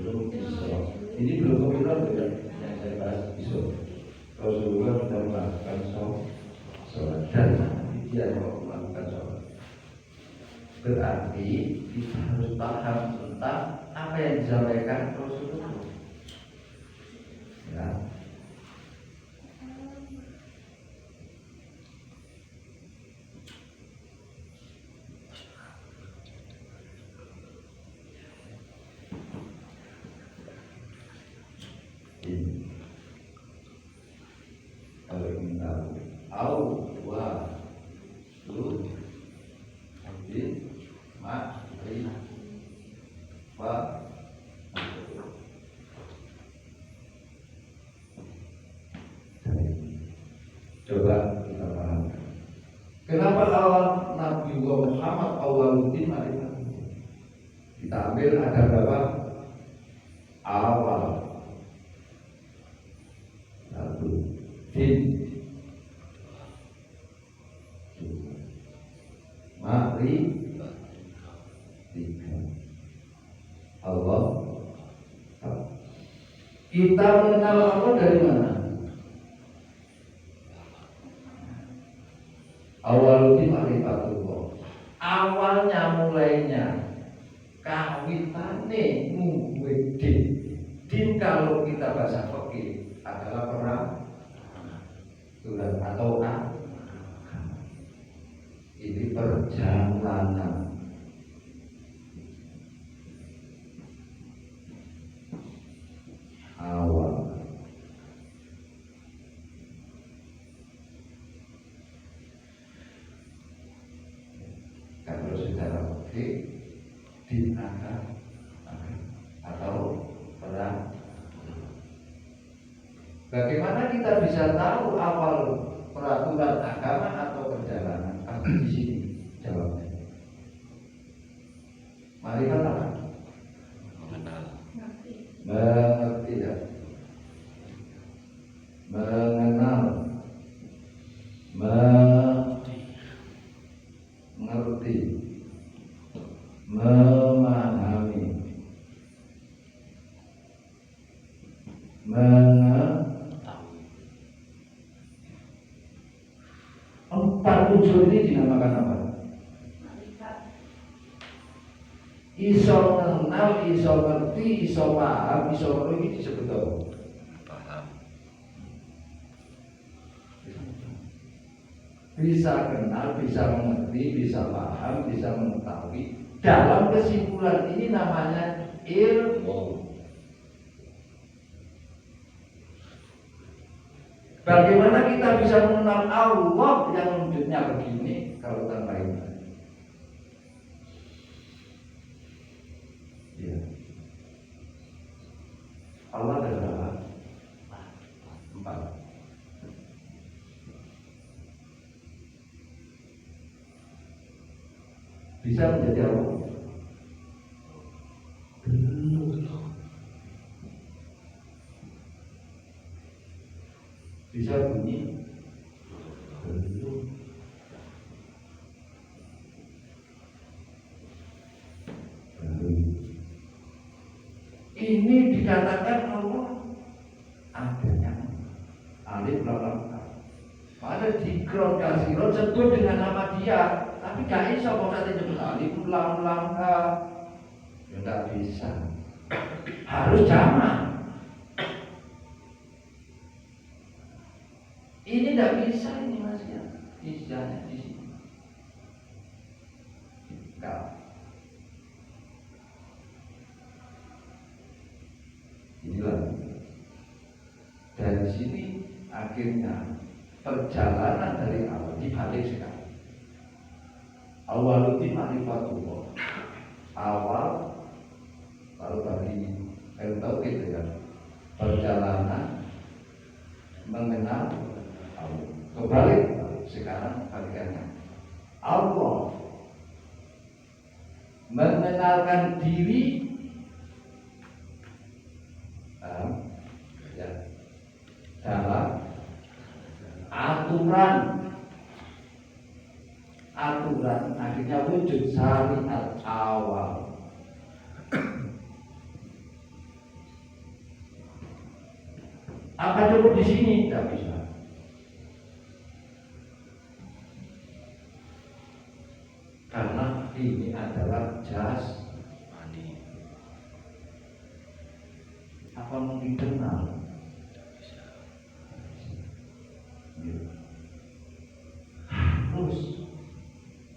Rasulullah Isra. Ini belum kebetulan ya, yang saya bahas besok. Rasulullah sudah melakukan sholat dan dia mau melakukan sholat. Berarti kita harus paham tentang apa yang disampaikan Rasulullah. Ya. Kalau ingin tahu, awal lu abdi ma'ri wa coba kita paham. Kenapa awal Nabi Muhammad awaluddin ma'rifat? Kita ambil ada berapa? Awal satu din ma'ri tiga Allah. Kita mengenal Allah dari mana? Awaluddin ma'rifatullah. Awalnya mulainya kawitane muwedin. Din kalau kita bahasa fikih adalah peraturan atau ini perjalanan. Awal kalau secara fikih din atau perang. Bagaimana kita bisa tahu awal peraturan agama atau perjalanan? Pasti di sini jawabnya. Marifat apa? Mengerti ya. Mengenal. Mengerti. Memahami. Empat unsur ini dinamakan apa? Iso kenal, iso ngerti, iso paham, iso ngerti disebut apa? Paham. Bisa kenal, bisa mengerti, bisa paham, bisa mengetahui. Dalam kesimpulan ini namanya ilmu. Bagaimana kita bisa mengenal Allah yang wujudnya begini kalau tanpa ini? Ya. Allah adalah empat. Bisa menjadi Allah? Bisa bunyi belum. Ini dikatakan Allah adanya alif lam lam. Pada dikron kasirun sebut dengan nama dia, tapi gak bisa mau nanti nyebut alif lam lam. Ya gak bisa. Harus jamak. Ini tidak bisa ini mas ya, istilahnya di sini. Enggak. Inilah dari sini akhirnya perjalanan dari awal dibalik sekali. Awaluddin ma'rifatullah. Awal kalau bagi yang tahu gitu ya, perjalanan mengenal Allah. Kebalik sekarang balikannya. Allah mengenalkan diri ya, dalam aturan akhirnya wujud syariat awal. Apa cukup di sini? Tidak bisa. Karena ini adalah jasmani. Apa mungkin kenal? Harus.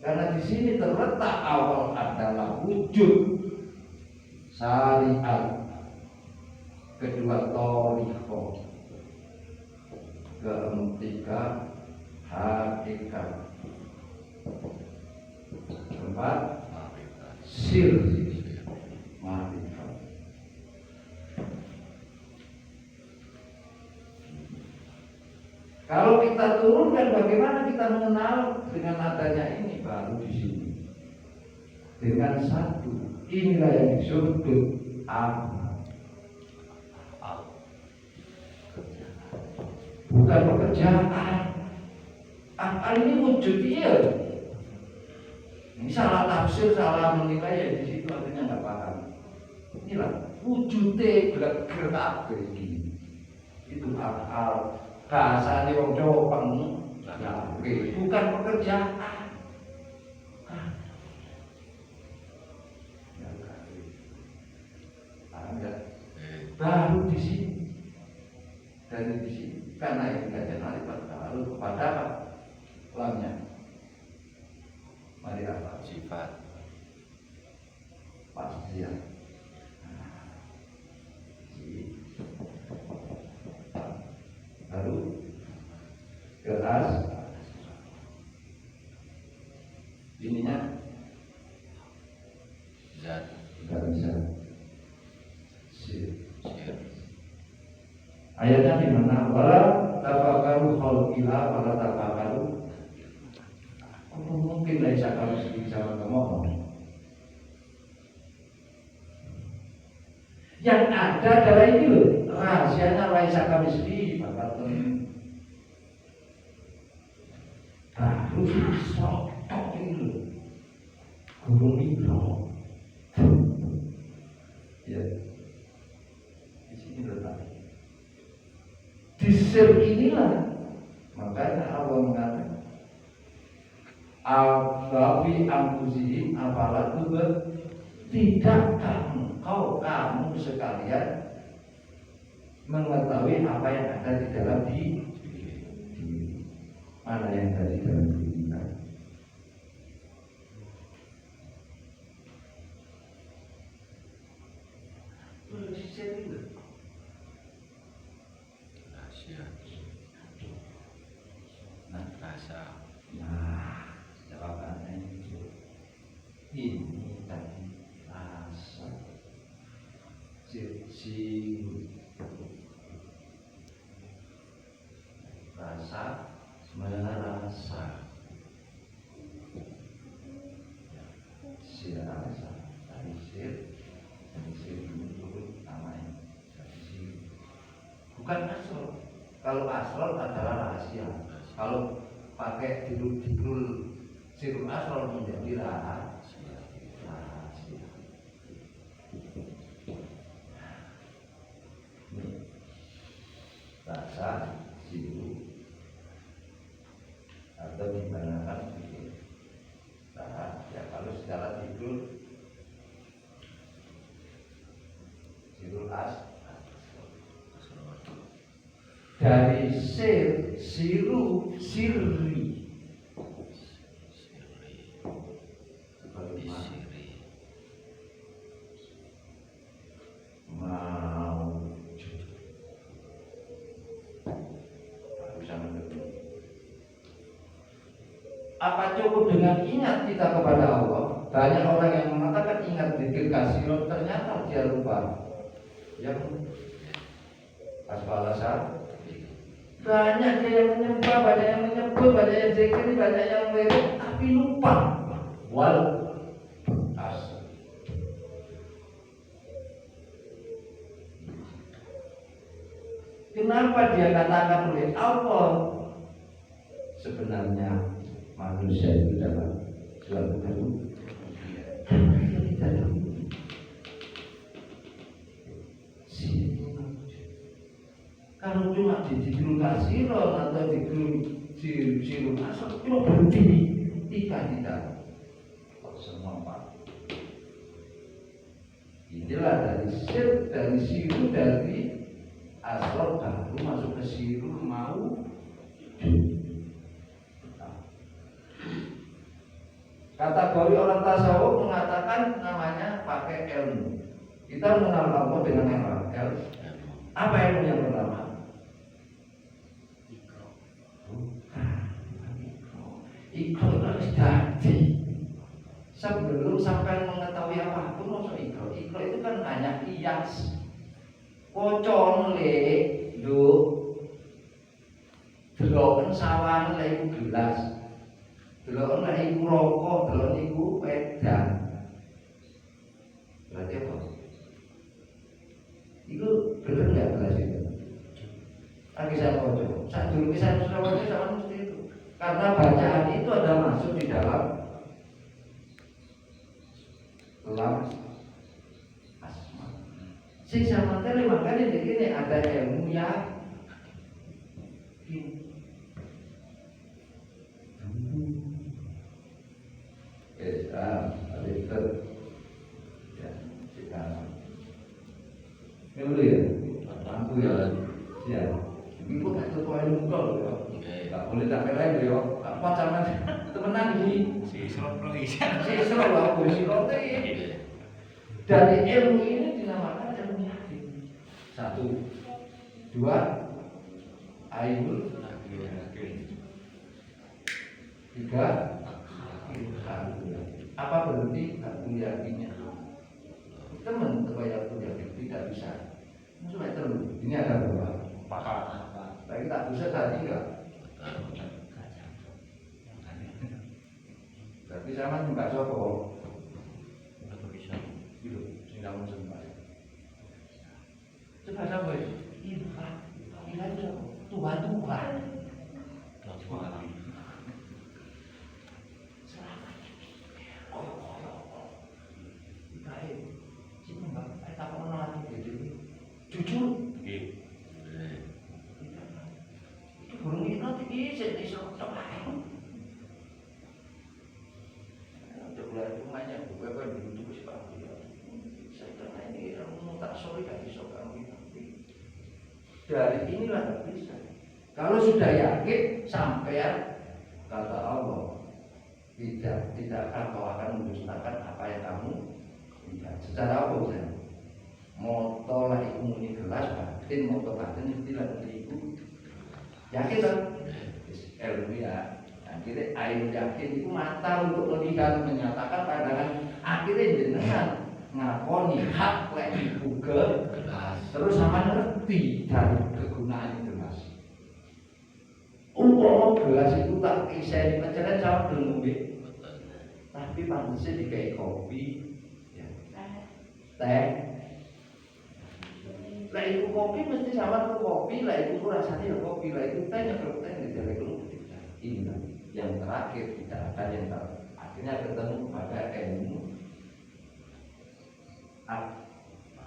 Karena di sini terletak awal adalah wujud syariat, kedua toriko, ketiga hakikat, keempat sir marifat. Kalau kita turunkan bagaimana kita mengenal dengan adanya ini, baru di sini dengan satu, inilah yang disebut amal. Bukan pekerjaan. Amal ini wujud dia. Ini salah tafsir, salah menilai ya di situ artinya nggak paham. Inilah wujudnya gerak begini. Itu amal. Bahasanya wong Jawa bukan pekerjaan. Baru di sini, dari di sini, karena ini kajian marifat baru kepada apa? Lamnya, mari apa? Sifat, pastian. Baru keras, ininya zat, nggak bisa. Ayatnya di mana? Wala tafakaru khalqila wala tafakaru. Apa mungkin laisa kalau sedikit sama ngomong? Yang ada adalah ini loh, rahasianya laisa kami sedih, bapak baru sotok ini loh, guru mikro. Ya, di sini letak. Di sir inilah makanya Allah mengatakan Abawi angkusihim apalah tubuh, tidakkah kamu sekalian mengetahui apa yang ada di dalam diri, mana yang ada di dalam diri kita. Jawabannya ini tadi rasa sisi rasa merasa si rasa dari sir ini turut namanya sisi. Bukan asal. Kalau asal adalah rahasia. Kalau pakai dirul sirul asal menjadi rahasia. Rasa siru atau digunakan ya kalau secara tidur sirul as dari sir siru sirri apa cukup dengan ingat kita kepada Allah? Banyak orang yang mengatakan ingat zikir kasih, ternyata dia lupa. Yang asbalasa banyak dia yang menyembah, banyak yang menyebut, banyak yang zikir, banyak yang lirik, tapi lupa. Wal as. Kenapa dia katakan oleh Allah? Sebenarnya manusia itu dalam suatu Kalau cuma digulung kasiron atau digulung sirun asal cuma berhenti ikan tidak semua pak. Inilah dari siru dari asal baru masuk ke siru mau. Kategori orang tasawuf mengatakan namanya pakai ilmu. Kita mengenal Allah dengan ilmu. Apa ilmu yang pertama? Ikro harus jadi. Sebelum sampai mengetahui apapun masuk ikro. Ikro itu kan hanya kias. Pocon le, do, deloken sawan le iku gelas. Deloken le iku rokok, deloken iku wedang. Berarti apa? Itu benar nggak gelas itu? Lagi saya pocong. Saat dulu saya sama mesti itu. Karena bacaan itu ada masuk di dalam asma. Sing sama tadi makanya di sini ada ilmu yakin. Itu ya sekarang. Dulu ya, lampu ya, ya. Ibu tak sesuai ilmu kau ya. Tak boleh tak pelai ya. Apa zaman temenan ini? Si Islam lah, si Rote. Dari ilmu ini dinamakan ilmu yakin. 1, 2, ainul yakin. 3, apa berarti aku yakinnya? Teman supaya aku yakin tidak bisa. Supaya terlalu. Ini ada berapa? Tapi tak bisa tadi enggak. Berarti sama juga sopo. Itu sudah mensempat. Coba sopo itu. Ilah itu Tuhan. Jujur, burung ini nanti bisa disokok. Untuk bulan rumahnya, beberapa dulu itu sepatu ya. Saya karena ini orang tak sorry gak disokok nanti. Dari inilah tak bisa. Kalau sudah yakin sampai kata Allah, tidak kau akan mendustakan apa yang kamu tidak. Secara apa saja? Moto lah iku muni gelas batin moto batin istilah iku yakin tak? Ilmu ya akhirnya air yakin itu mata untuk melihat menyatakan pandangan akhirnya jenengan ngakoni hak lek iku gelas terus sama ngerti dari kegunaan gelas. Gelas itu tak iseni pancen sama belum tapi pantasnya dikai kopi ya teh. Lah itu kopi mesti sama tuh kopi, lah itu rasanya ya kopi, lah itu teh yang dijaga dulu. Ini yang terakhir tidak ada yang akhirnya ketemu pada ilmu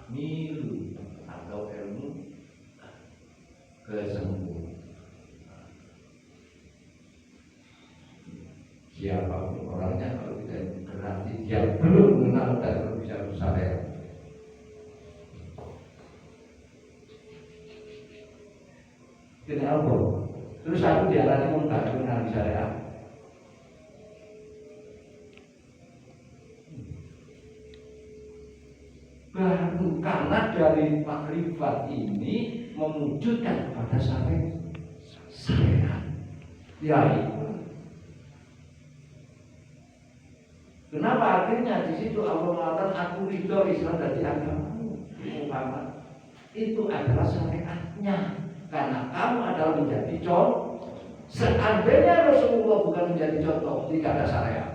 milu atau ilmu kesembuhan. Siapapun orangnya kalau tidak berarti dia belum mengenal dan bisa bersabar. Kena apa? Terus aku dialani wong gak kenal syariat. Baru karena dari makrifat ini mewujudkan kepada syariat. Ya itu. Kenapa akhirnya di situ Allah mengatakan aku ridho Islam dari agamamu Muhammad. Itu adalah syariatnya. Karena kamu adalah menjadi contoh. Seandainya Rasulullah bukan menjadi contoh, tidak ada syariat.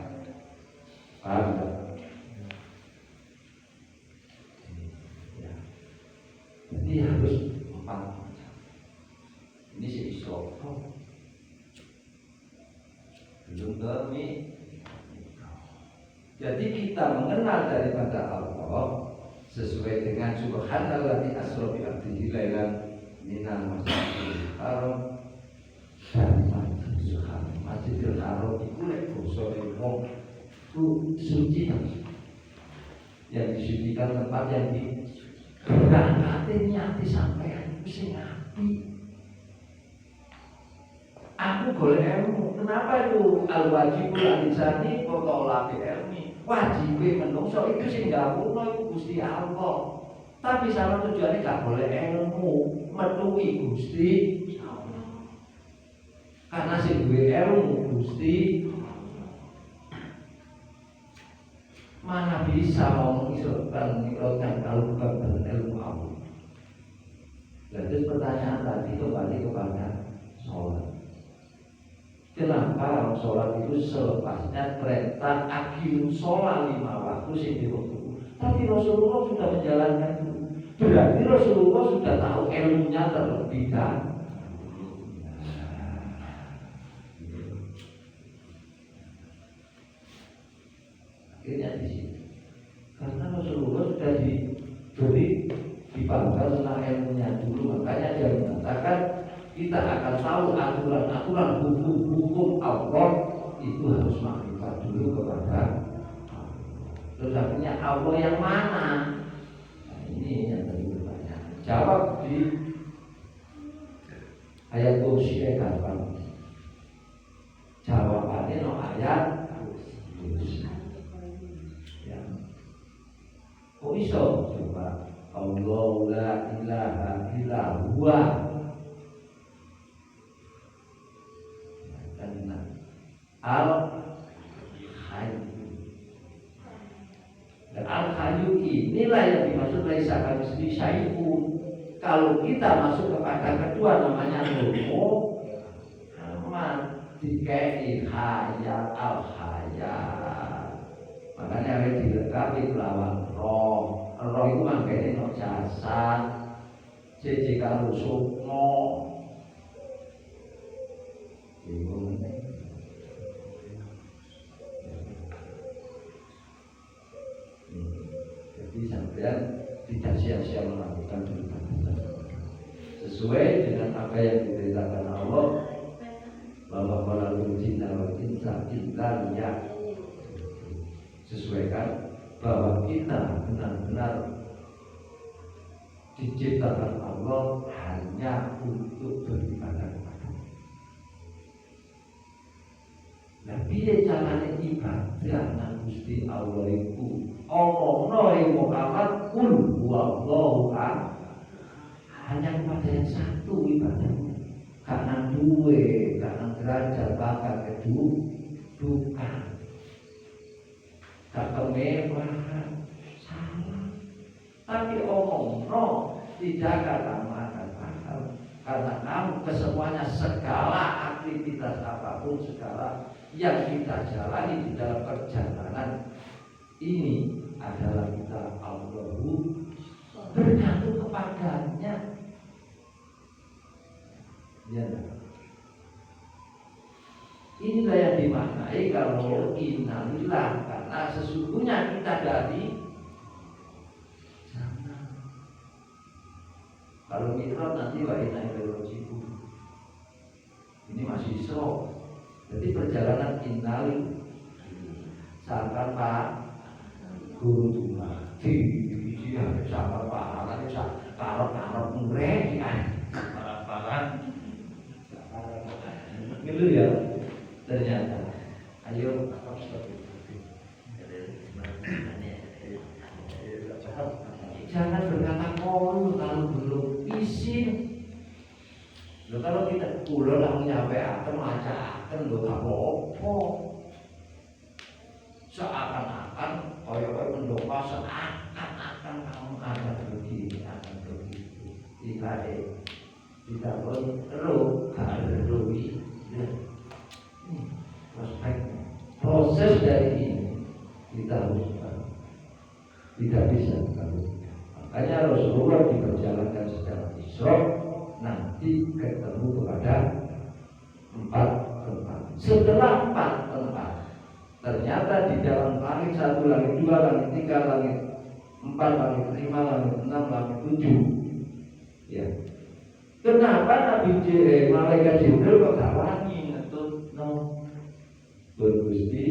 Paham tak? Ya. Jadi harus 4 macam. Ini si Islam. Belum demi. Jadi kita mengenal daripada Allah sesuai dengan subhanallah di asra bi abdihi lailan minal Masjidil Haram dari Masjidil Haram. Masjidil Haram itu lek bosone wong itu suci, yang disucikan tempat yang berangkatin nyati sampean itu sing api. Aku golek ilmu. Kenapa itu al-wajibul alisani qotolati ilmi? Wajibe menungso itu sing gawuno iku Gusti Allah. Tapi sama tujuannya gak boleh ilmu metuhi Gusti Allah. Karena sing duwe ilmu Gusti mana bisa mau mengisahkan kalau bukan ilmu Allah. Jadi pertanyaan tadi kembali kepada sholat. Kenapa sholat itu selepasnya perintah akhir sholat 5 waktu sing diwaktu? Tapi Rasulullah sudah menjalankan itu. Berarti Rasulullah sudah tahu ilmunya terlebih dahulu. Akhirnya di sini, karena Rasulullah sudah dibangga tentang ilmunya dulu, makanya dia mengatakan kita akan tahu aturan-aturan hukum-hukum Allah itu harus makrifat dulu kepada Allah. Terus artinya Allah yang mana? Nah, ini yang tadi bertanya. Jawab di ayat kursi ayat 8. Jawabannya no ayat kursi. Ya. Kok iso coba? Allah la ilaha illa huwa. Al-Hayyu. Dan Al-Hayyu inilah yang dimaksud laisa kamitslihi syai'un. Kalau kita masuk kepada kedua namanya ilmu, aman dikai hayat al-hayat. Makanya harus dilengkapi lawan roh. Roh itu mangkene no jasad. Siji karo sukma. Jadi sampai tidak sia-sia melakukan ibadah sesuai dengan apa yang diberitakan Allah bahwa walal jinna wal insa illa liya'budun. Sesuaikan bahwa kita benar-benar diciptakan Allah hanya untuk beribadah kepada. Nah, piye carane ibadah nang Gusti Allah iku? Omongno Muhammad kul huwallahu ahad. Hanya kepada yang satu ibadahnya. Karena duwe, karena derajat bakal kedudukan. Gak kemewahan, salah. Tapi omongno tidak katakan paham. Karena kamu kesemuanya segala aktivitas apapun, segala yang kita jalani di dalam perjalanan ini adalah kita Allahu bergantung kepadanya. Ya, inilah yang dimaknai kalau innalillah, karena sesungguhnya kita dari sana. Kalau mikrot nanti wa inna ilaihi raji'un. Ini masih Isra. Jadi perjalanan innali sampai Pak guru tua dia sampai Pak akan karot mureh ya parah gitu ya. Ternyata ayo jangan berkata kolu kalau belum izin. Loh, kalau kita pulau lah nyampe akan macakan lo gak apa-apa. Seakan-akan koyo-koyo mendoa seakan-akan kamu akan begini, akan begitu. Tidak perlu kalori. Proses dari ini kita harus tidak bisa kalau. Makanya Rasulullah diperjalankan secara Isra nanti ketemu kepada 4 tempat. Setelah 4 tempat, ternyata di dalam langit 1, langit 2, langit 3, langit 4, langit 5, langit 6, langit 7, ya, Kenapa Nabi malaikat Jibril kok gak wani ngetutno? Gusti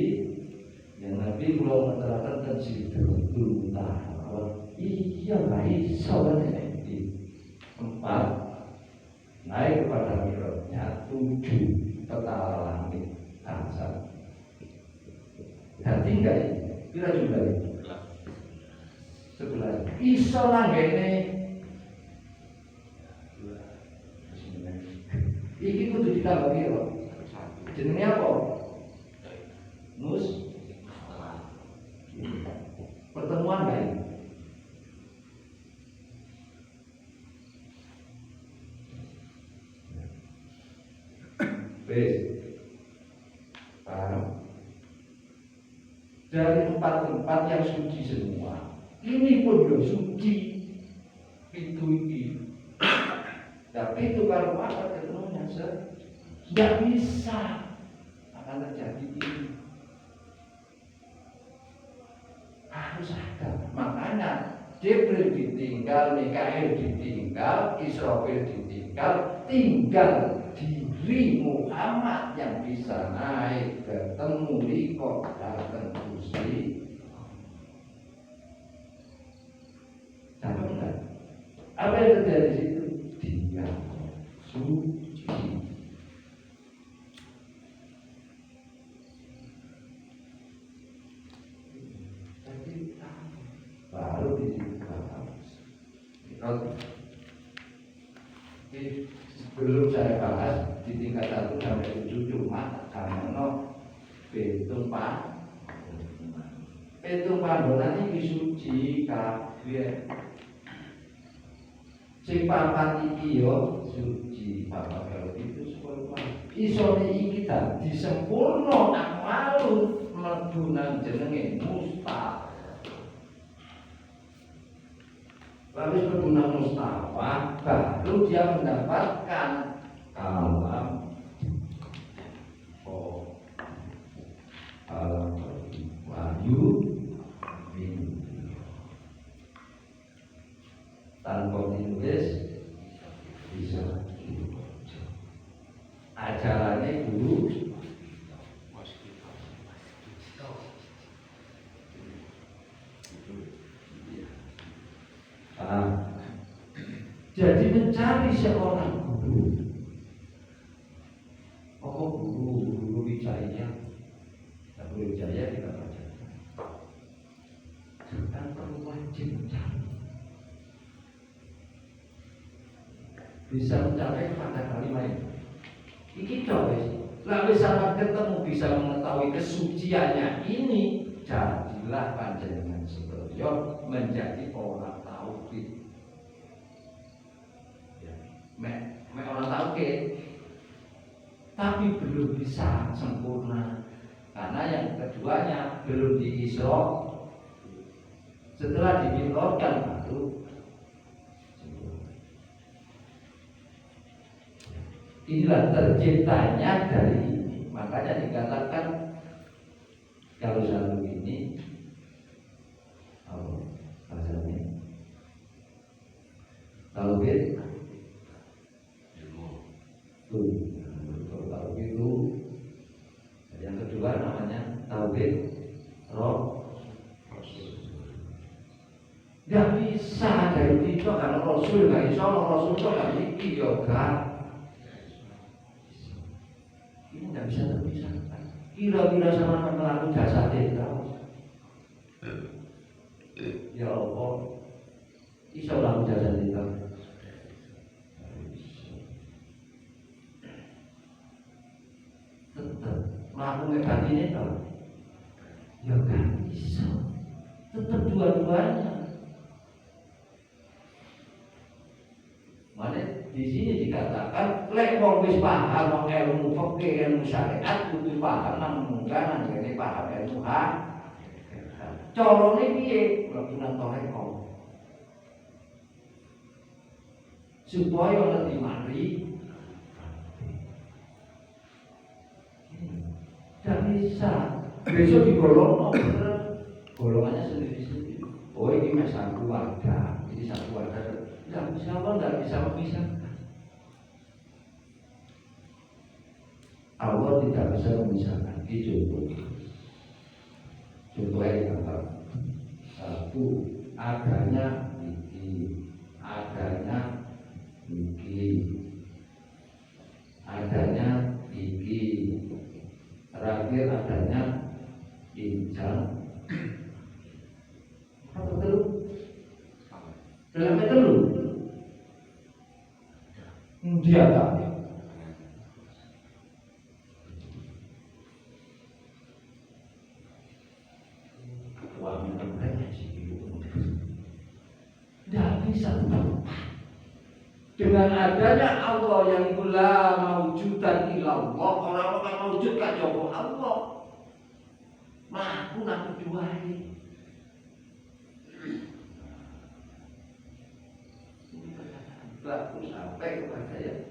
yang Nabi kula ngaturaken ten Sidratul Muntaha. Iya lah iso kan iki. 4 naik kepada mihrabnya, 7 petala langit asal. Jadi enggak kira juga itu 11 iso langgene iki kudu ditambah piro? Jenenge apa? Nus pertemuan baik. Paham? Dari 4 tempat yang suci semua, ini pun juga suci. Itu ini. Tapi itu kalau apa ketemunya tidak bisa akan terjadi ini. Harus ada. Makanya Jibril ditinggal, Mikail ditinggal, Israfil ditinggal, tinggal diri Muhammad yang bisa naik ketemu liko datang Gusti. Sama enggak? Apa yang terjadi di situ? Dia suci. Baru di situ sebelum saya bahas di tingkat 1 sampai 7 cuma karena pitung pandonan ini suci kabeh. Sing papat iki yo suci, papat kalau itu sepuluh. Isone iki dadi sempurna nang malu mlebu nang jenenge Mustafa. Lalu berguna Mustafa, baru dia mendapatkan alam wahyu tanpa ditulis bisa ajarannya guru jadi mencari seorang guru. Guru Wijaya. Guru Wijaya kita baca. Kita perlu wajib mencari. Bisa mencapai pada kalimat itu. Iki coba sih. Lalu sahabat ketemu bisa mengetahui kesuciannya ini, jadilah panjenengan sedaya menjadi orang tauhid. Orang tauhid, tapi belum bisa sempurna karena yang keduanya belum diisra. Setelah dimi'rajkan baru inilah terciptanya dari ini. Makanya dikatakan kalau selalu ini bahasanya tauhid tauhid itu. Yang kedua namanya tauhid roh. Gak bisa dari itu karena Rasul gak bisa, Rasul itu gak mikir yoga. Ini gak bisa terpisahkan. Kira-kira sama melakukan jasa tahu. Ya Allah, bisa lakukan jasa tahu. Melakukan hati ini tahu, ya kan bisa, tetap dua-duanya. Mana di sini dikatakan, lek wong wis paham ilmu fikih, ilmu syariat, kudu paham nang mungkana ngene paham ilmu hak. Carane piye? Mlebunan toreko. Supaya ngerti mari. Tidak bisa. Besok digolong, golongannya sendiri-sendiri. Oh ini satu warga, ini satu warga. Tidak bisa, tidak bisa memisahkan. tidak bisa memisahkan. Contoh yang gampang. Satu, adanya gigi, terakhir adanya injang. Apa telu? Dalam telu. Dia tak. Tidak bisa tepat. Dengan adanya Allah yang la maujudan illallah, orang-orang maujud kan joko Allah. Aku nak kedua ini. Aku sampai kepada saya.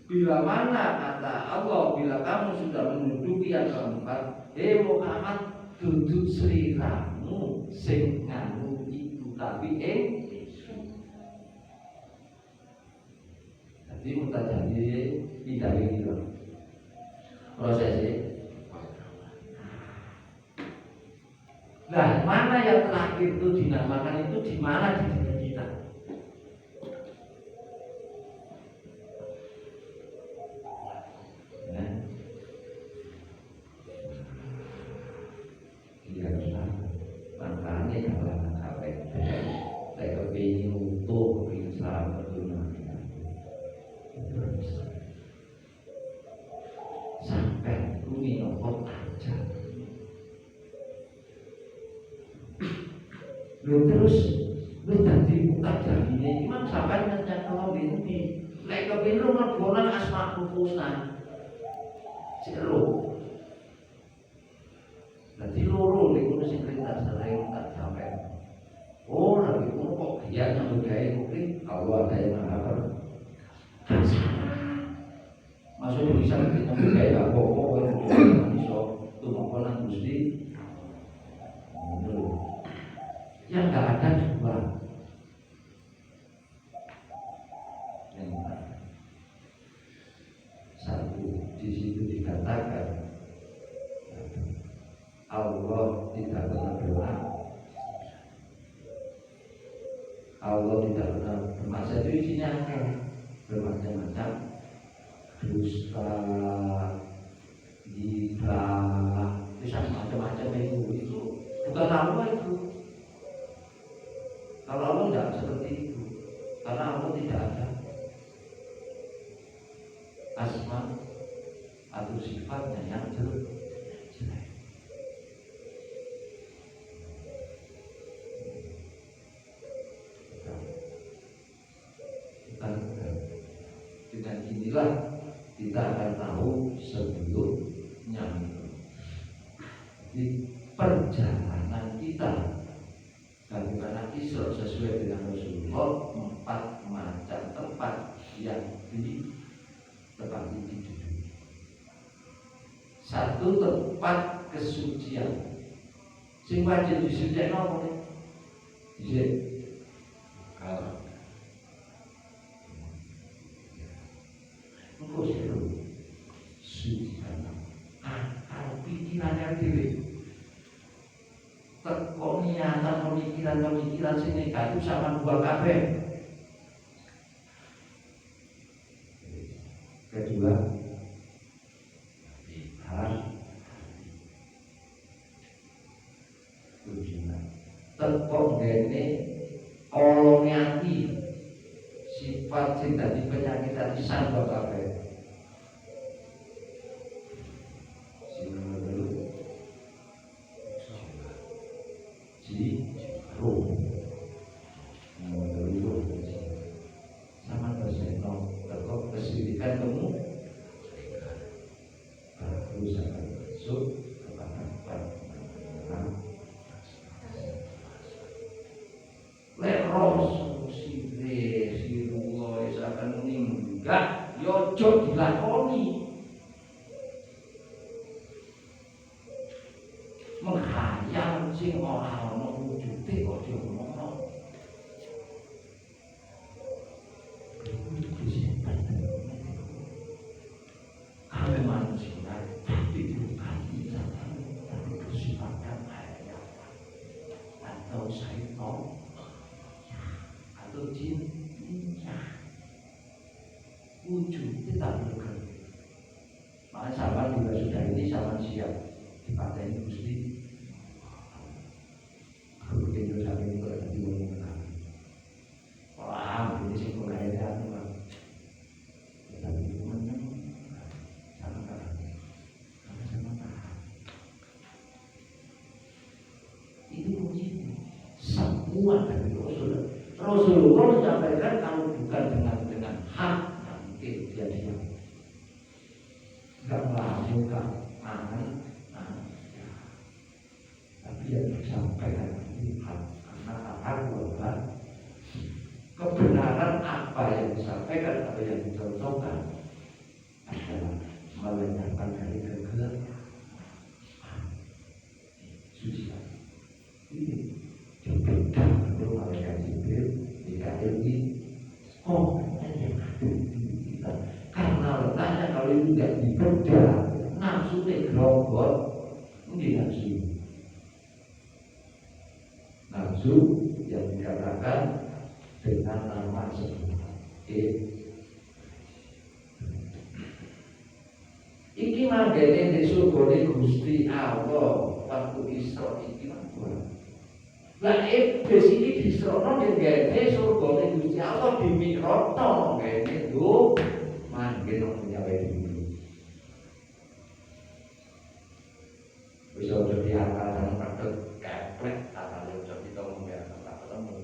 Bila mana kata Allah, bila kamu sudah menduduki yang keempat, Muhammad, duduk seliramu sing nganu itu tapi jadi mutajadi tidak begitu prosesnya. Nah, mana yang terakhir itu dinamakan itu di mana di diri kita? Nah, dia bilang, makanya kalau sampai saya kepingin utuh, kepingin selamat dunia. Sampai bumi nopo aja. Terus tadi buka jadinya imam sampai nanya kalau binti lek kepinru mergonan asma husna selo jadi loro niku sing perintah sering tak sampai lagi kok dia yang bergaya mungkin kalau ada yang apa maksudnya bisa kita bergaya apa-apa kan iso tumokonan Gusti yang nggak ada dua. Satu di situ dikatakan Allah tidak pernah doa, Allah tidak pernah bermaksud itu isinya bermacam-macam dusta, gibah, bisa macam-macam itu bukan Allah itu. Kalau Allah tidak seperti itu, karena Allah tidak ada asma atau sifatnya yang jelek. Dengan inilah kita akan tahu sebelumnya di perjalanan kita. Bagaimana Isra sesuai dengan Rasulullah 4 macam tempat yang ditempati di dunia. Satu tempat kesucian. Sing wajib disucikan apa? Kalau engkau selalu sucikan akal pikirannya diri. Kok niatan pemikiran sing negatif sama dua kabeh. Kedua, tujuan. Tekok dene olonge ati sifat sing dadi penyakit ati sama kabeh. Ojo dilakoni menghayal sing ora ana wujude kok diomongno. Kami manusia wujud kita bukan. Maka sama juga sudah ini sama siap dipakai Gusti. Kalau kita sampai ini kalau tadi ngomong wah ini sih kelahiran Pak. Tapi gimana? Sama-sama. Ini begini. Semua dari Rasulullah menyampaikan kalau bukan dengan hak nanti dia diam. Enggak melakukan ya. Tapi yang disampaikan ini hak karena hak adalah kebenaran apa yang disampaikan atau yang dicontohkan adalah melenyapkan dari kegelapan. Suci. Ini berbeda dengan malaikat Jibril dikatakan yang ada di kita. Karena letaknya kalau itu tidak dibedah, nafsu gerobot, ini nafsu yang dikatakan dengan nama sebuah iki manggene di surgane Gusti Allah waktu Isra iki manggon. Lah iblis iki disrono ngene surgane Gusti Allah di Mi'raj ngene lho manggen nang nyawe iki. Wis ora diangkat nang padha keplek tatane ojo ditolong ya tak ketemu.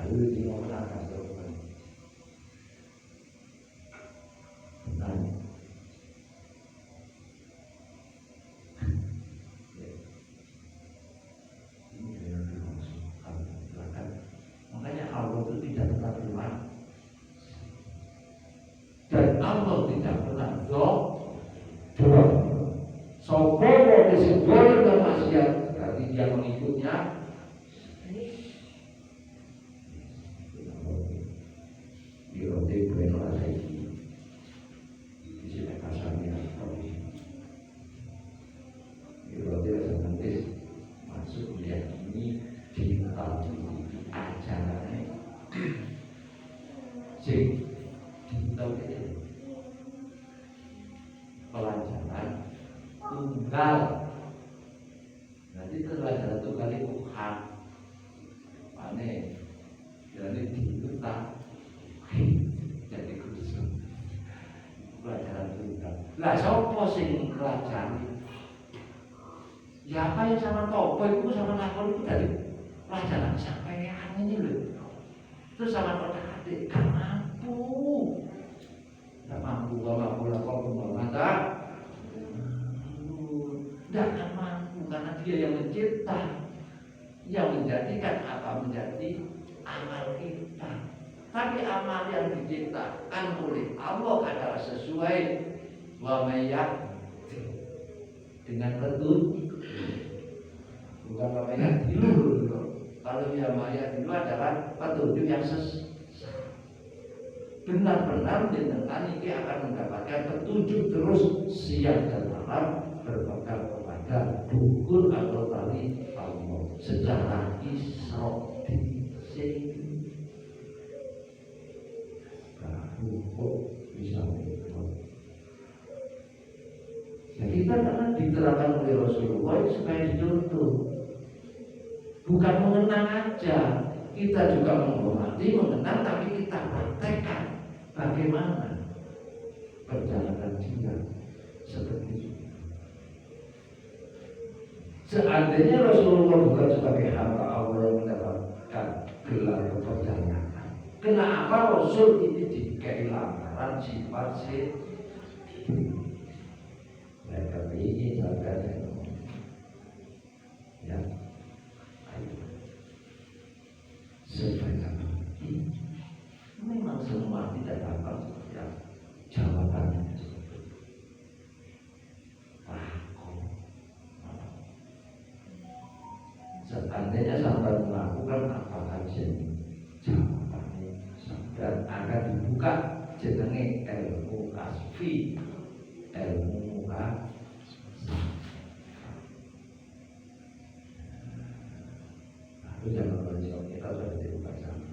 Lalu di mana kasih makanya Allah itu tidak pernah bilang dan Allah tidak pernah sopomo kesimpulan dan maksiat berarti dia mengikutnya. Di bulan lagi di sini kasarnya di roti nanti masuk dia ini di acaranya sih tahu tidak pelajaran tunggal nanti pelajaran tunggal itu hak mana jadi diutak jadi khusus pelajaran tunggal. Lah sopo sing pelajari? Ya apa yang sama topo itu sama lakon itu dari pelajaran sampean ini loh. Terus sama kota adik gak mampu. Gak mampu lakon mata. Gak mampu karena dia yang mencipta, yang menjadikan apa menjadi amal kita. Tapi amal yang diciptakan oleh Allah adalah sesuai wa mayyat dengan petunjuk. Bukan wa mayyat dulu. Kalau ya mayyat dulu adalah petunjuk yang benar-benar dengan ini akan mendapatkan petunjuk terus siang dan malam berpegang kepada dukun atau tali Allah secara Isra bisa nah, kita karena diterapkan oleh Rasulullah supaya dicontoh, bukan mengenang aja, kita juga menghormati, mengenang, tapi kita praktekkan bagaimana perjalanan dia seperti itu. Seandainya Rasulullah bukan sebagai hamba Allah yang mendapatkan gelar kepercayaan, kenapa Rasul ini dikai lantaran sifat mereka ingin sampai ya, sebenarnya memang semua tidak dapat ya jawabannya. Seandainya sampai melakukan apa kajian jawabannya dan akan dibuka jenenge ilmu kasfi, ilmu muka. Itu jangan berjauh, kita sudah dibuka sama.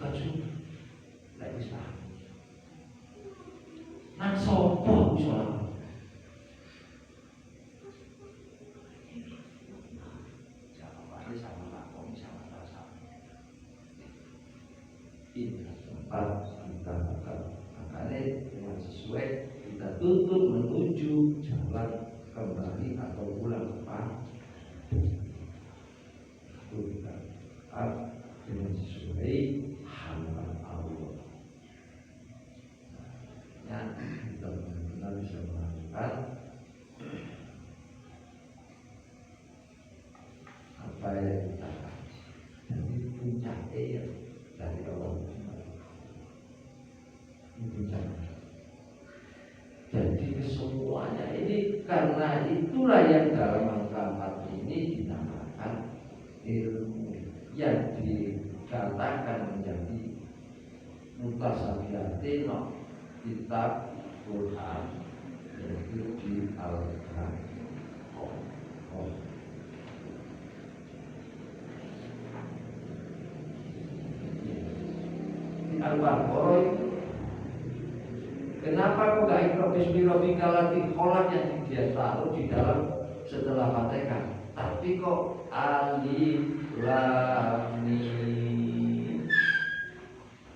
terjun lek wis paham. Nang sopo iso lawan? Jawabannya sama lakon sama rasa. Ini tempat kita makanya dengan sesuai kita tuntut menuju jalan kembali atau pulang ke itu kita dengan sesuai hamba Allah. Ya, kita benar-benar bisa melakukan apa yang kita kaji. Jadi puncaknya dari Allah. Ini puncaknya. Jadi kesemuanya ini karena itulah yang dalam angka 4 ini dinamakan ilmu yang dikatakan menjadi mutasabihatin kitab Quran yaitu di Al-Quran. Di Al-Baqarah kenapa kok gak ikut bismillahirrahmanirrahim kholat yang dia taruh di dalam setelah Fatihah, tapi kok alif lam mim?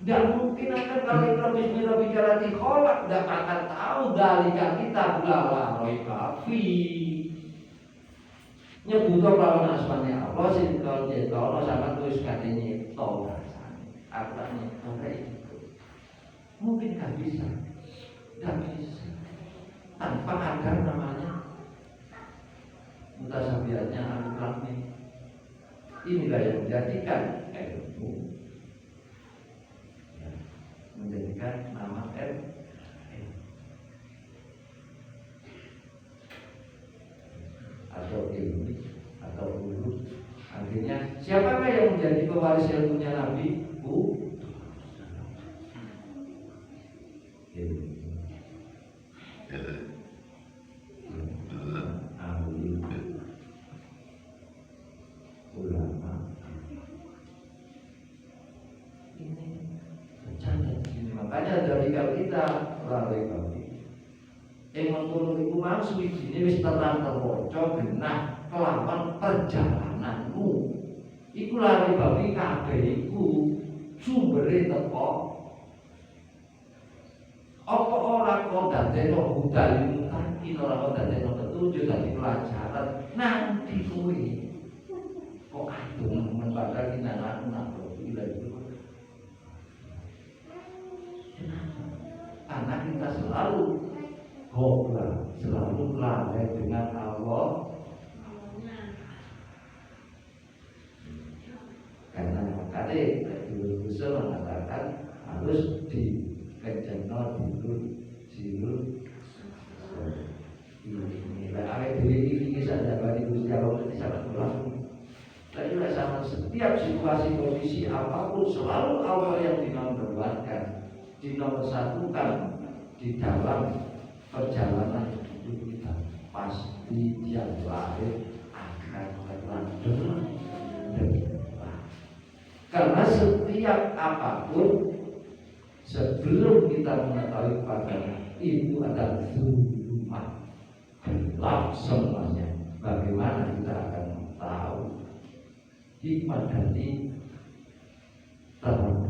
Tidak mungkin akan kalau ikut bismillahirrahmanirrahim kholat tidak akan tahu dalika kita la raiba fi. Nyebut lawan asmane Allah sing kalau jetono sama tulis katanya to rasane. Artinya kayak itu. Mungkin gak bisa. Tidak bisa tanpa ada namanya mutasabihatnya alif. Inilah yang menjadikan ilmu ya, menjadikan nama ilmu atau ilmu atau ulum. Akhirnya siapakah yang menjadi pewaris ilmunya Nabi? Makanya dari kalau kita lalui kami yang mengurung itu maksud ini wis terang terwoco genah kelawan perjalananmu iku lari babi kabeh iku sumbere teko apa ora kok dadekno budal mutakin ora kok dadekno petunjuk dadi pelajaran nanti kuwi kok adung membakar kinangan nak itu. Karena kita selalu gobla, selalu lalai dengan Allah. Karena makanya Ibnu Usul mengatakan harus dikencengno dilur. Inilah awet diri ini saja bagi Gusti Allah itu sangat berlaku. Dan juga sama setiap situasi kondisi apapun selalu Allah yang dinomorkan. Dinomorsatukan di dalam perjalanan hidup kita pasti yang lahir akan terlanjur karena setiap apapun sebelum kita mengetahui padanya itu adalah zulumat gelap semuanya. Bagaimana kita akan tahu hikmah dari terang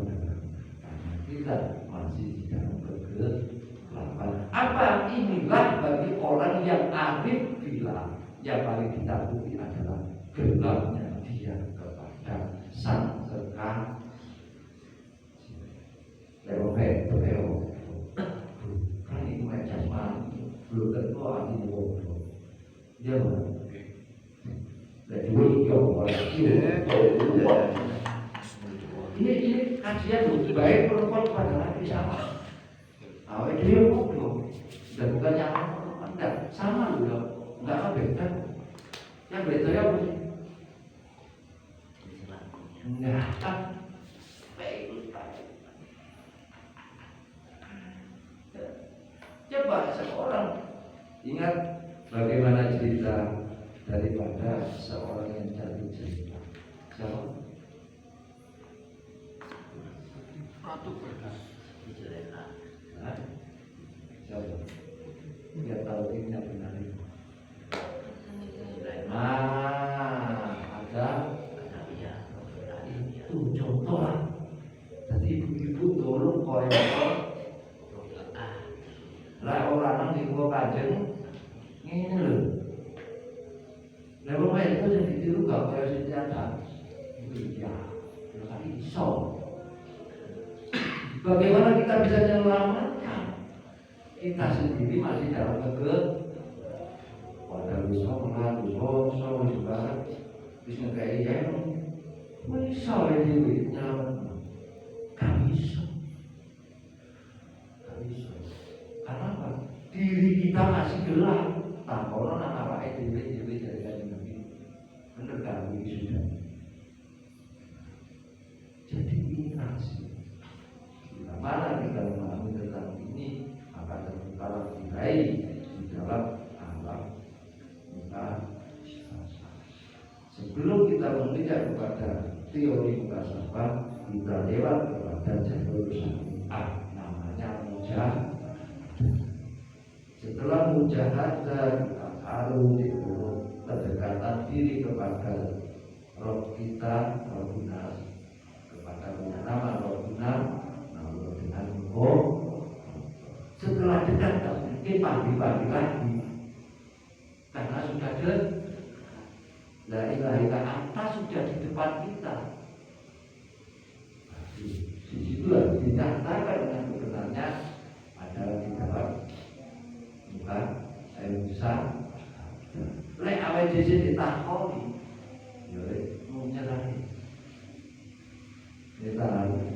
karena kita masih di dalam kegelapan. Apa inilah bagi orang yang arif billah yang paling ditakuti adalah gelapnya dia kepada sang kekasih. Leo kan ini macam mana? Belum tentu arti bodoh. Dia mana? Jadi ini kajian baik perempuan pada laki sama. Awalnya dia bodoh dan bukannya apa sama juga nggak apa beda. Yang beda ya apa sih? Enggak. Coba seorang ingat bagaimana cerita daripada seorang yang jatuh cinta. Siapa? Satu berkas. Nah, siapa? Dia tahu ini benar ini. Nah, ada itu contoh lah. Jadi ibu-ibu tolong koyo lah orang nang ibu kanjeng ini loh. Lah wong itu sing ditiru gak koyo sing nyata. Iya, berarti iso. Bagaimana kita bisa menyelamatkan? Kita sendiri masih dalam pada bisa bisa juga bisa kayak yang bisa ini nyelamat. Gak bisa. Karena apa? Diri kita masih gelap. Tak kono nang awake dhewe dari kanjeng Nabi. Bener gak iki sudah. Jadi ini kasih. Bila mana kita memahami tentang ini, maka terbukalah tirai di dalam alam kita. Sebelum kita mengejar kepada teori muhasabah, kita lewat kepada jalur syariat, namanya mujahadah. Setelah mujahadah, kita harus pendekatan diri kepada Roh kita, Roh Gunas, kepada punya nama Roh Gunas, nama dengan Roh. Setelah dekat, tak mungkin pagi-pagi lagi, karena sudah dekat. La ilaha illallah sudah di depan kita. Di situlah dinyatakan dengan kebenarnya adalah di dalam bukan saya bisa. Lek awal dhisik ditakoni, ya menyerahi. Kita harus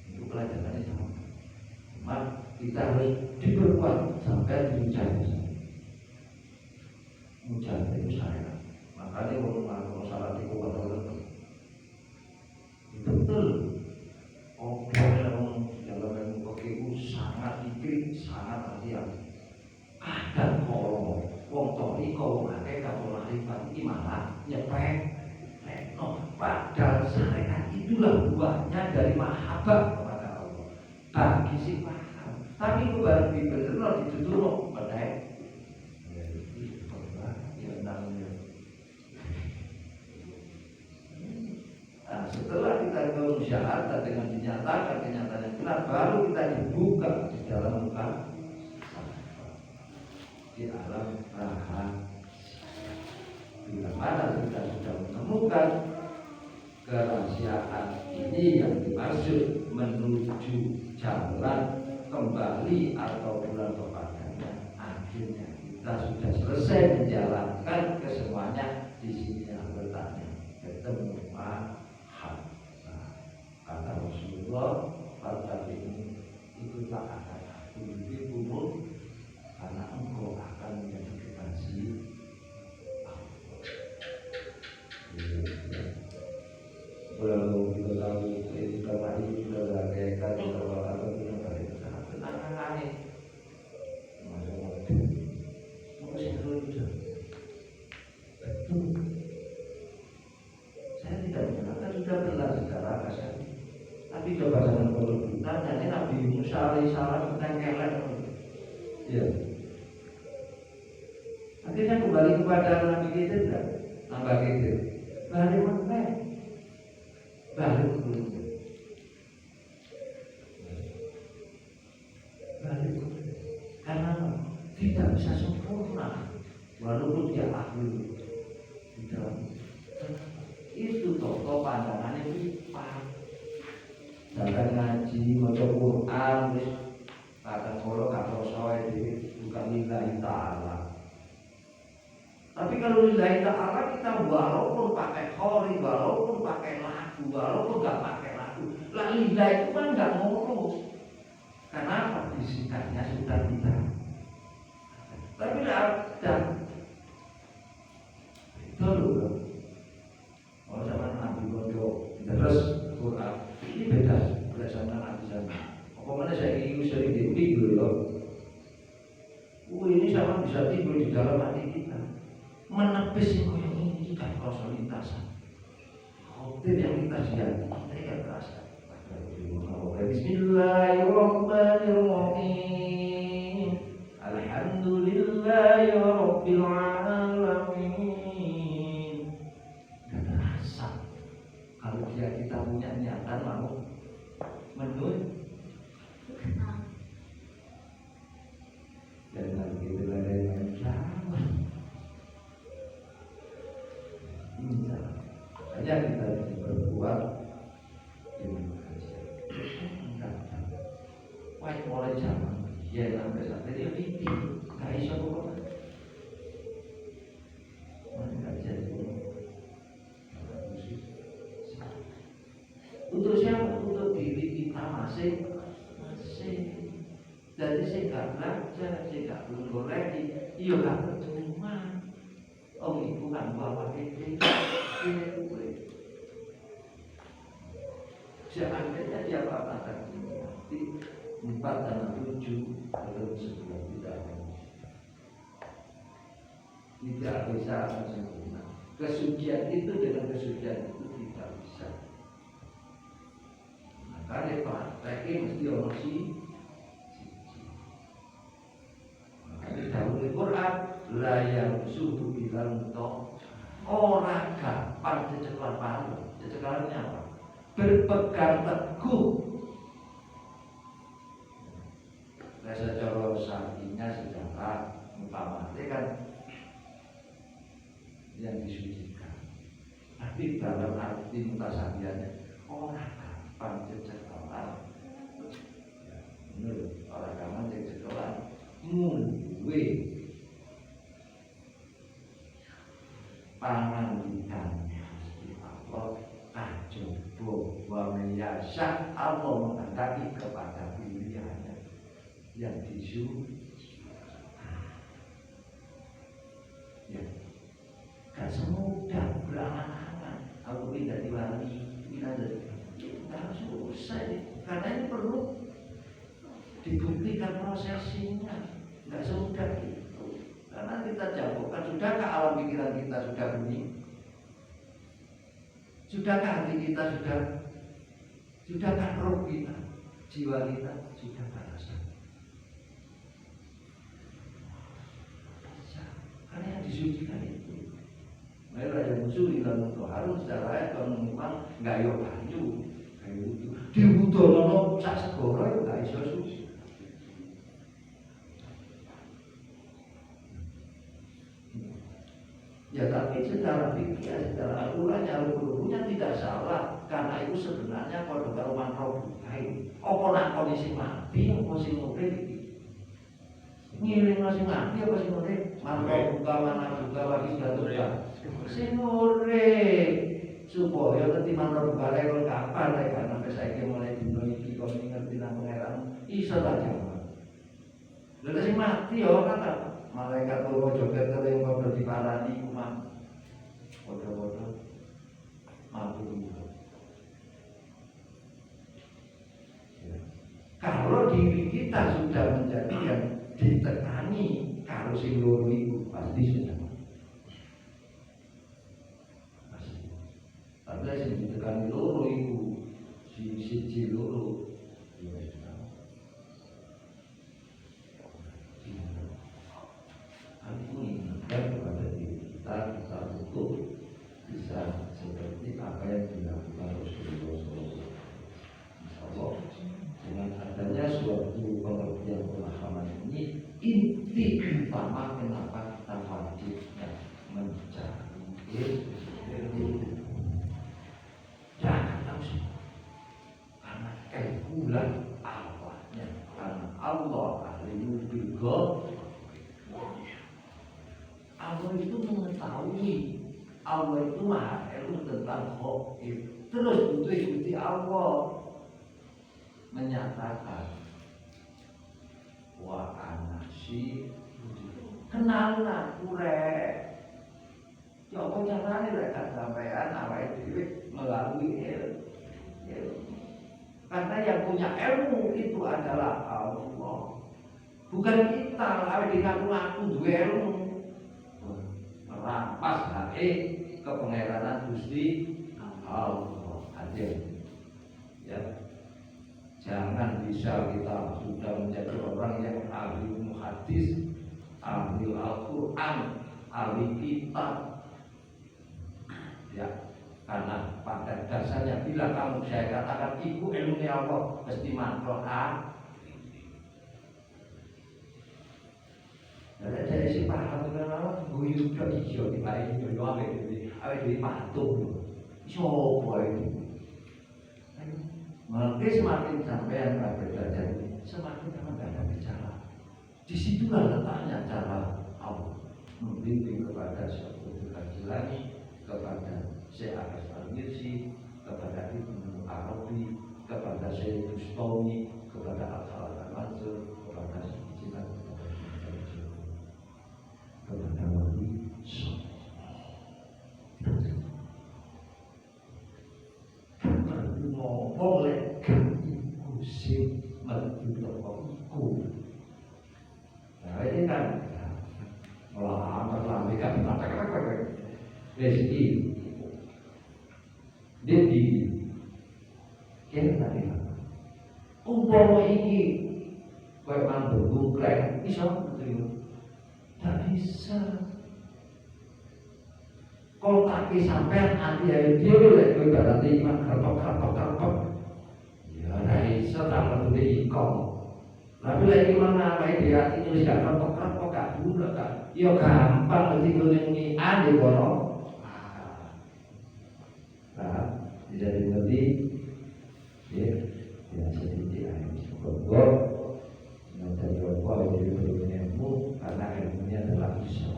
itu pelajarannya sama. Cuma kita harus diperkuat sampai diucapkan. Ucapan itu saya. Makanya kalau salah itu betul. Dalam ilmu sangat dikit, sangat hati-hati. Kadang kalau wong tori kau mengakai kau lahirkan gimana nyepek. Padahal syariat itulah buahnya dari mahabbah kepada Allah. Bagi si paham. Tapi itu baru dibetul ditutup pada setelah kita bersyahadat dengan dinyatakan kenyataan yang benar, baru kita dibuka di dalam muka di alam raha. Bila mana kita sudah menemukan kerahasiaan ini yang dimaksud menuju jalan kembali atau pulang kepadanya, akhirnya kita sudah selesai menjalankan kesemuanya. Di sini yang letaknya ketemu kata Rasulullah, pada ini ikutlah akan aku dirimu karena engkau akan menjadi kekasih kalau kita tahu kita mari kita bagaikan bahwa Allah punya baik sangat tenang kali masih betul. Saya tidak menyangka sudah benar secara kasar. Tapi coba jangan perlu tanya Nabi Musa alaihissalam tentang kelek. Ya. Akhirnya kembali kepada Nabi kita tidak, Nabi kita. Balik mana? Balik dulu. Balik. Karena tidak bisa sempurna, walaupun dia ahli di dalam. Itu tokoh pandangannya pipa. Jangan ngaji, maca Quran, wis kata kalau kata soal itu bukan lillahi ta'ala. Tapi kalau lillahi ta'ala kita walaupun pakai khori, walaupun pakai lagu, walaupun nggak pakai lagu, lah lillahi itu kan nggak ngurus. Kenapa? Disingkatnya sudah kita. Tapi ada itu loh. Kalau zaman Nabi Bodoh terus Quran ini beda sama Nabi zaman. Apa mana saya ingin sering tidur loh. Ini sama bisa tidur di dalam hati kita. Menepis yang ini kan rasa lintasan. Khotir yang kita siapkan kita yang terasa. Bismillahirrahmanirrahim. Alhamdulillahi rabbil alamin. Gak terasa kalau kita punya niatan mau menurut. Dan kalau kita ada yang sama, hanya kita berbuat dengan kehajian. Wah, mulai zaman ya sampai saat ini lebih nggak bisa kok. Nggak jadi. Untuk siapa? Untuk diri kita masing. Jadi saya gak belajar, saya gak belum goleki, iya gak percuma. Oh ibu kan bawa ini, seandainya dia katakan nanti 4 dan 7 atau 9 tidak bisa sempurna. Kesucian itu dengan kesucian itu tidak bisa. Makanya prakteknya mesti orang sih. Dahulu Quran layar suhu bilang toh orang gampang cecekan palu. Cecekannya apa? Berpegang teguh. Rasa cara sakinya secara umpamanya kan yang disucikan. Tapi dalam arti mutasabiannya orang gampang cecekan palu. Menurut orang gampang cecekan muwe pangandikannya Allah kacoba wa meyasya Allah menghendaki kepada pilihannya yang disuruh ya gak semudah berangan-angan aku tidak diwali tidak susah karena ini perlu dibuktikan prosesinya. Tidak semudah itu. Karena kita jauhkan, sudahkah alam pikiran kita sudah bunyi? Sudahkah hati kita sudahkah roh kita, jiwa kita sudah terasa? Karena yang disucikan itu. Mereka yang musuh dalam harus secara memang nggak yo kayu itu. Dibutuhkan sak segoro itu nggak iso suci. Ya tapi secara fikih, secara aturannya hukumnya tidak salah karena itu sebenarnya kalau kalau manfaat bukai. Apa nak kondisi mati, apa sih urip iki? Ngiling sing mati apa sing urip? Manfaat buka mana juga bagi juga. Sing urip supaya nanti manfaat buka lewat kapan lek kan sampai saiki mulai dino iki kok ngerti nang pangeran iso ta jawab. Lha sing mati ya kan malaikat turun joget yang kau diparani kumam bodoh-bodoh mampu itu. Kalau diri kita sudah menjadi yang ditekani kalau sing loro itu pasti sudah pasti. Tapi sing ditekani loro itu siji loro dan kepada diri kita untuk bisa seperti apa yang dilakukan Rasulullah SAW. Insyaallah dengan adanya suatu pengertian pemahaman ini inti utama kenapa kita wajib mencari ilmu. Jangan tahu semua karena kebulan awalnya karena Allah ahli bil ghaib. Allah itu mengetahui, Allah itu maha ilmu tentang ghaib. Terus butuh ikuti Allah menyatakan wa anasi kenallah kurek. Coba caranya mereka sampaikan awal itu melalui ilmu. Karena yang punya ilmu itu adalah Allah, bukan kita. Awal ngaku-ngaku dua ilmu. Merampas hak kepengeranan Gusti Allah hadir. Ya, jangan bisa kita sudah menjadi orang yang ahli hadis, ahli Al-Quran, ahli kitab. Ya, karena pada dasarnya bila kamu saya katakan ibu ilmu Allah mesti manfaat. Jadi saya sih paham dengan gue juga hijau di bayi itu apa di patung, siapa itu? Maka semakin sampai yang belajar semakin kamu tidak ada bicara. Disitulah letaknya cara Allah membimbing kepada Syaikhul Jilani, kepada Syekh Abbas Al-Mirsi, kepada Ibnu Arabi, kepada Syekh Bustami, kepada Al-Khalid Al-Mansur, kepada Syekh kepada Wali boleh iku sing menuju iku. Nah ini kan melamar kan kata-kata rezeki jadi tadi umpama iki kowe mandu bukrek iso tak bisa. Kalau kaki sampai anti ayo dhewe lek kowe berarti iman kertok. Ya ora iso tak perlu ikon. Tapi lek iman apa dia itu gak kertok gak dulu kan. Ya gampang mesti ngene ade kono. Nah, jadi ngerti ya sedikit ayo. Nanti apa jadi ilmu karena ilmunya adalah iso.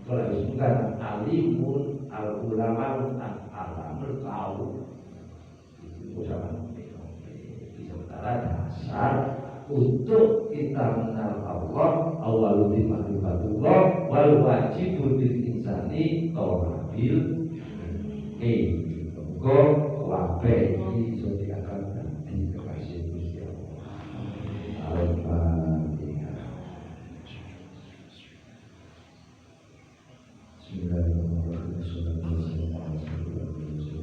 Kalau disebutkan alimun al ulama alamul qaul itu sama sementara dasar untuk kita mengenal Allah awalul ma'rifatullah wal wajibul bil insani qabil semoga